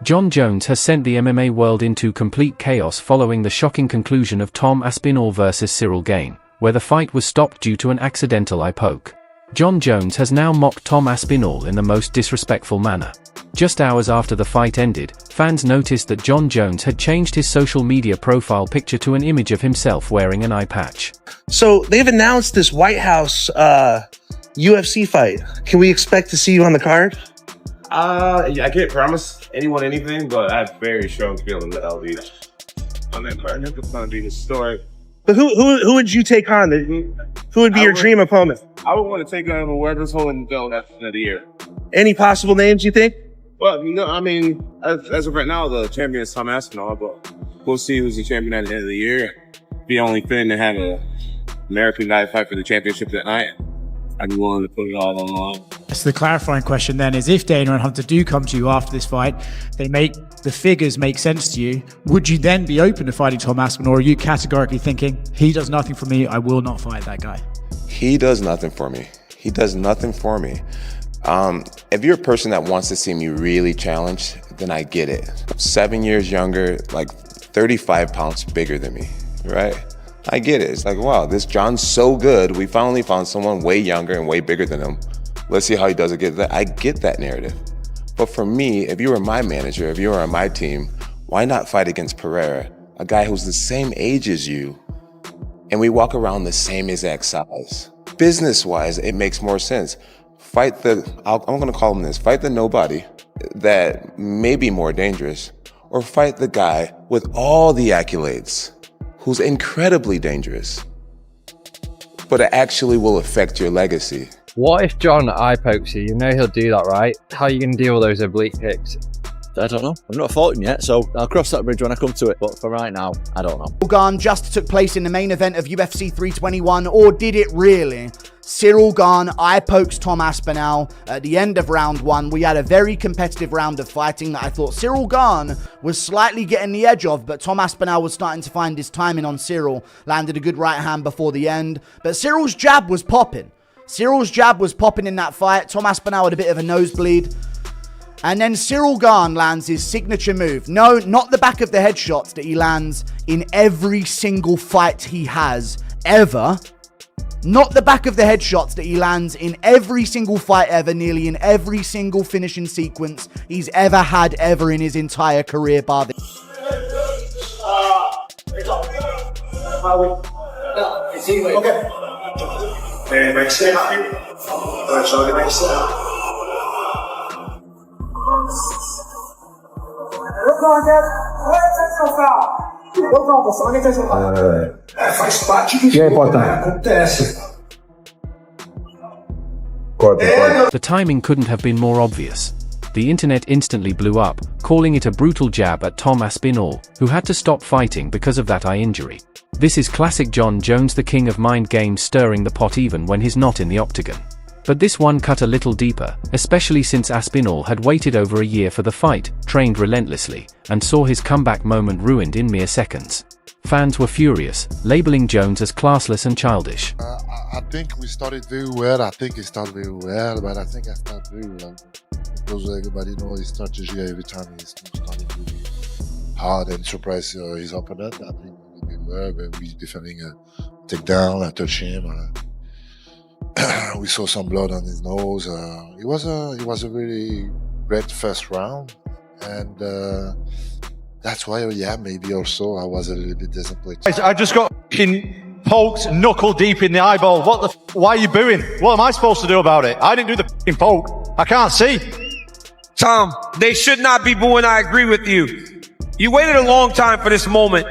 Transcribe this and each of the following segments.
Jon Jones has sent the MMA world into complete chaos following the shocking conclusion of Tom Aspinall vs Cyril Gane, where the fight was stopped due to an accidental eye poke. Jon Jones has now mocked Tom Aspinall in the most disrespectful manner. Just hours after the fight ended, fans noticed that Jon Jones had changed his social media profile picture to an image of himself wearing an eye patch. So they've announced this White House UFC fight. Can we expect to see you on the card? Yeah, I can't promise anyone anything, but I have very strong feelings that I'll be on that card. It's going to be historic. But who would you take on? Who would be your dream opponent? I would want to take on whoever's holding the belt at the end of the year. Any possible names you think? Well, I mean, as of right now, the champion is Tom Aspinall, but we'll see who's the champion at the end of the year. Be only fitting to have an American guy fight for the championship that night. I'd be willing to put it all on the line. So the clarifying question then is, if Dana and Hunter do come to you after this fight, the figures make sense to you, would you then be open to fighting Tom Aspinall, or are you categorically thinking, he does nothing for me, I will not fight that guy? He does nothing for me. He does nothing for me. If you're a person that wants to see me really challenged, then I get it. 7 years younger, like 35 pounds bigger than me, right? I get it. It's like, wow, this John's so good. We finally found someone way younger and way bigger than him. Let's see how he does against that. I get that narrative. But for me, if you were my manager, if you were on my team, why not fight against Pereira, a guy who's the same age as you, and we walk around the same exact size? Business-wise, it makes more sense. Fight I'm gonna call him this, fight the nobody that may be more dangerous, or fight the guy with all the accolades, who's incredibly dangerous, but it actually will affect your legacy. What if John eye pokes you? You know he'll do that, right? How are you going to deal with those oblique kicks? I don't know. I've not fought him yet, so I'll cross that bridge when I come to it. But for right now, I don't know. Rogan just took place in the main event of UFC 321, or did it really? Cyril Gane eye pokes Tom Aspinall. At the end of round one, we had a very competitive round of fighting that I thought Cyril Gane was slightly getting the edge of, but Tom Aspinall was starting to find his timing on Cyril. Landed a good right hand before the end, but Cyril's jab was popping. Cyril's jab was popping in that fight. Tom Aspinall had a bit of a nosebleed. And then Cyril Gane lands his signature move. No, not the back of the head shots that he lands in every single fight he has ever. Not the back of the head shots that he lands in every single fight ever, nearly in every single finishing sequence he's ever had ever in his entire career, bar the... Okay. Faz parte do jogo, acontece. The timing couldn't have been more obvious. The internet instantly blew up, calling it a brutal jab at Tom Aspinall, who had to stop fighting because of that eye injury. This is classic Jon Jones, the king of mind games, stirring the pot even when he's not in the octagon. But this one cut a little deeper, especially since Aspinall had waited over a year for the fight, trained relentlessly, and saw his comeback moment ruined in mere seconds. Fans were furious, labeling Jones as classless and childish. I think we started very well. I think he started very well, but I think I started very well. Because everybody knows his strategy every time he started really hard and surprise his opponent. I think we did well, but we defending a takedown, I touched him. We saw some blood on his nose. It was a really great first round, and that's why, yeah, maybe also I was a little bit disappointed. I just got poked knuckle deep in the eyeball. Why are you booing? What am I supposed to do about it? I didn't do the poke. I can't see. Tom, they should not be booing. I agree with you. You waited a long time for this moment.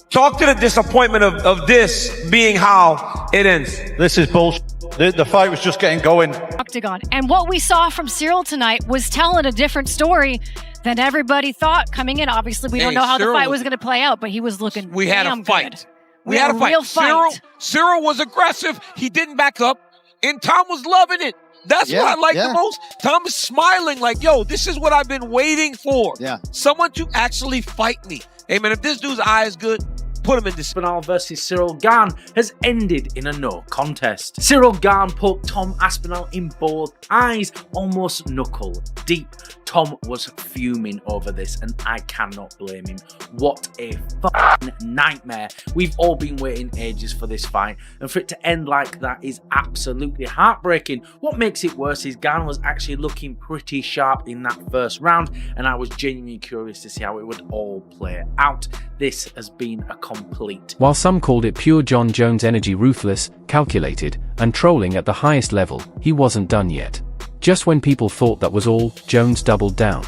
Talk to the disappointment of this being how it ends. This is bullshit. The fight was just getting going. Octagon. And what we saw from Cyril tonight was telling a different story than everybody thought coming in. Obviously, we don't know how the fight was going to play out, but he was looking We had a fight. Good. We had a fight. Real fight. Cyril was aggressive. He didn't back up. And Tom was loving it. That's what I like the most. Tom is smiling like, yo, this is what I've been waiting for. Yeah. Someone to actually fight me. Hey, man, if this dude's eye is good, put him in this. Aspinall versus Cyril Gane has ended in a no contest. Cyril Gane poked Tom Aspinall in both eyes, almost knuckle deep. Tom was fuming over this, and I cannot blame him. What a fucking nightmare. We've all been waiting ages for this fight, and for it to end like that is absolutely heartbreaking. What makes it worse is Gane was actually looking pretty sharp in that first round, and I was genuinely curious to see how it would all play out. This has been a complete. While some called it pure John Jones energy, ruthless, calculated, and trolling at the highest level, he wasn't done yet. Just when people thought that was all, Jones doubled down.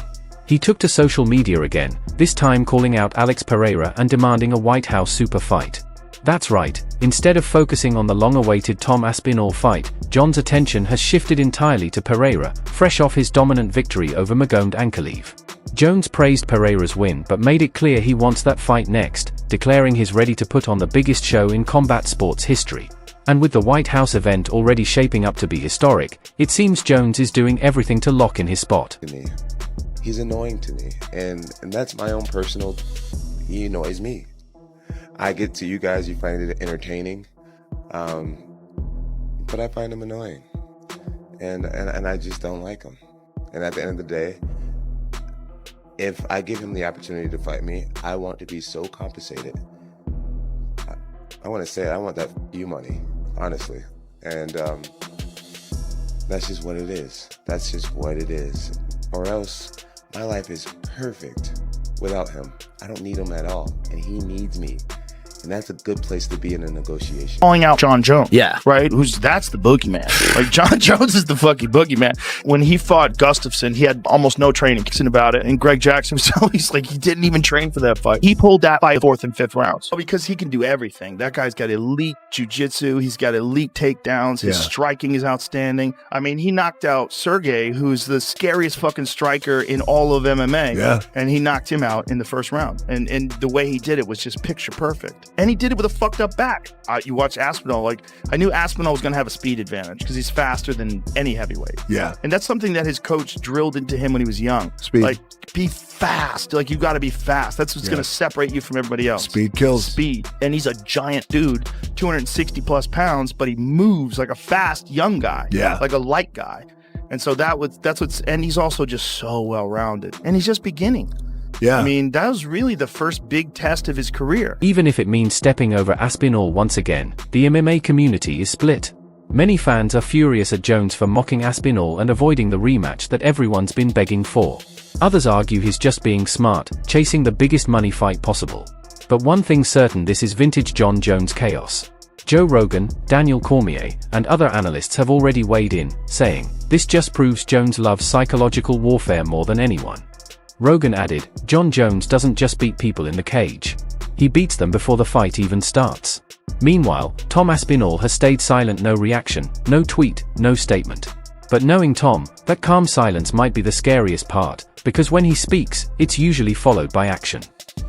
He took to social media again, this time calling out Alex Pereira and demanding a White House super fight. That's right, instead of focusing on the long-awaited Tom Aspinall fight, John's attention has shifted entirely to Pereira, fresh off his dominant victory over Magomed Ankalaev. Jones praised Pereira's win but made it clear he wants that fight next, declaring he's ready to put on the biggest show in combat sports history. And with the White House event already shaping up to be historic, it seems Jones is doing everything to lock in his spot. He's annoying to me, and that's my own personal, he annoys me. I get to you guys, you find it entertaining, but I find him annoying, and I just don't like him. And at the end of the day, if I give him the opportunity to fight me, I want to be so compensated. I want to say it, I want that you money, honestly. And that's just what it is. That's just what it is. Or else, my life is perfect without him. I don't need him at all, and he needs me. And that's a good place to be in a negotiation. Calling out John Jones. Yeah. Right? That's the boogeyman. Like, John Jones is the fucking boogeyman. When he fought Gustafsson, he had almost no training about it. And Greg Jackson himself, he's like, he didn't even train for that fight. He pulled that by 4th and 5th rounds. Because he can do everything. That guy's got elite jiu-jitsu. He's got elite takedowns. His striking is outstanding. I mean, he knocked out Sergey, who's the scariest fucking striker in all of MMA. Yeah. And he knocked him out in the first round. And the way he did it was just picture perfect. And he did it with a fucked up back. You watch Aspinall, like, I knew Aspinall was going to have a speed advantage because he's faster than any heavyweight. Yeah. And that's something that his coach drilled into him when he was young. Speed. Like, be fast. Like, you got to be fast. That's what's going to separate you from everybody else. Speed kills. Speed. And he's a giant dude, 260 plus pounds, but he moves like a fast young guy. Yeah. Like a light guy. And so and he's also just so well-rounded. And he's just beginning. Yeah. I mean, that was really the first big test of his career. Even if it means stepping over Aspinall once again, the MMA community is split. Many fans are furious at Jones for mocking Aspinall and avoiding the rematch that everyone's been begging for. Others argue he's just being smart, chasing the biggest money fight possible. But one thing's certain, this is vintage John Jones chaos. Joe Rogan, Daniel Cormier, and other analysts have already weighed in, saying, this just proves Jones loves psychological warfare more than anyone. Rogan added, John Jones doesn't just beat people in the cage. He beats them before the fight even starts. Meanwhile, Tom Aspinall has stayed silent, no reaction, no tweet, no statement. But knowing Tom, that calm silence might be the scariest part, because when he speaks, it's usually followed by action.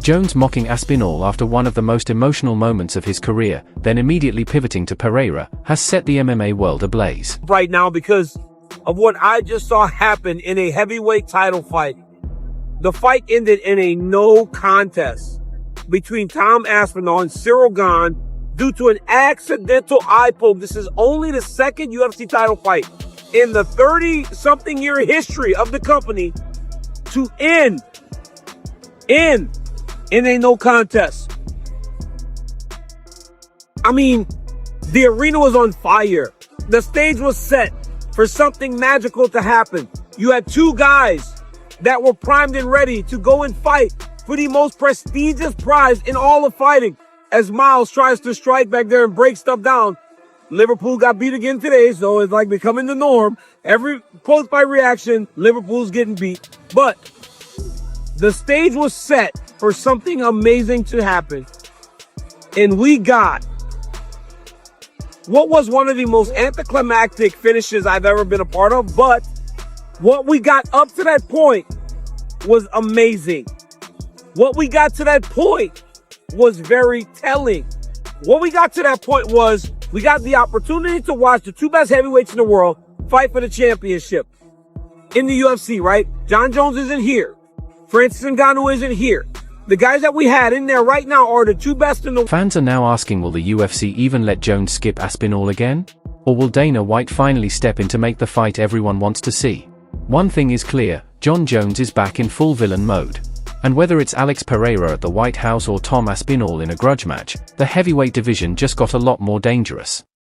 Jones mocking Aspinall after one of the most emotional moments of his career, then immediately pivoting to Pereira, has set the MMA world ablaze. Right now, because of what I just saw happen in a heavyweight title fight. The fight ended in a no contest between Tom Aspinall and Cyril Gane due to an accidental eye poke. This is only the second UFC title fight in the 30-something year history of the company to end in a no contest. I mean, the arena was on fire. The stage was set for something magical to happen. You had two guys that were primed and ready to go and fight for the most prestigious prize in all of fighting. As Miles tries to strike back there and break stuff down, Liverpool got beat again today, so it's like becoming the norm. Every post-fight reaction, Liverpool's getting beat. But the stage was set for something amazing to happen. And we got what was one of the most anticlimactic finishes I've ever been a part of, but what we got up to that point was amazing. What we got to that point was very telling. What we got to that point was we got the opportunity to watch the two best heavyweights in the world fight for the championship in the UFC, right? John Jones isn't here. Francis Ngannou isn't here. The guys that we had in there right now are the two best in the... Fans are now asking, will the UFC even let Jones skip Aspinall again? Or will Dana White finally step in to make the fight everyone wants to see? One thing is clear, Jon Jones is back in full villain mode. And whether it's Alex Pereira at the White House or Tom Aspinall in a grudge match, the heavyweight division just got a lot more dangerous.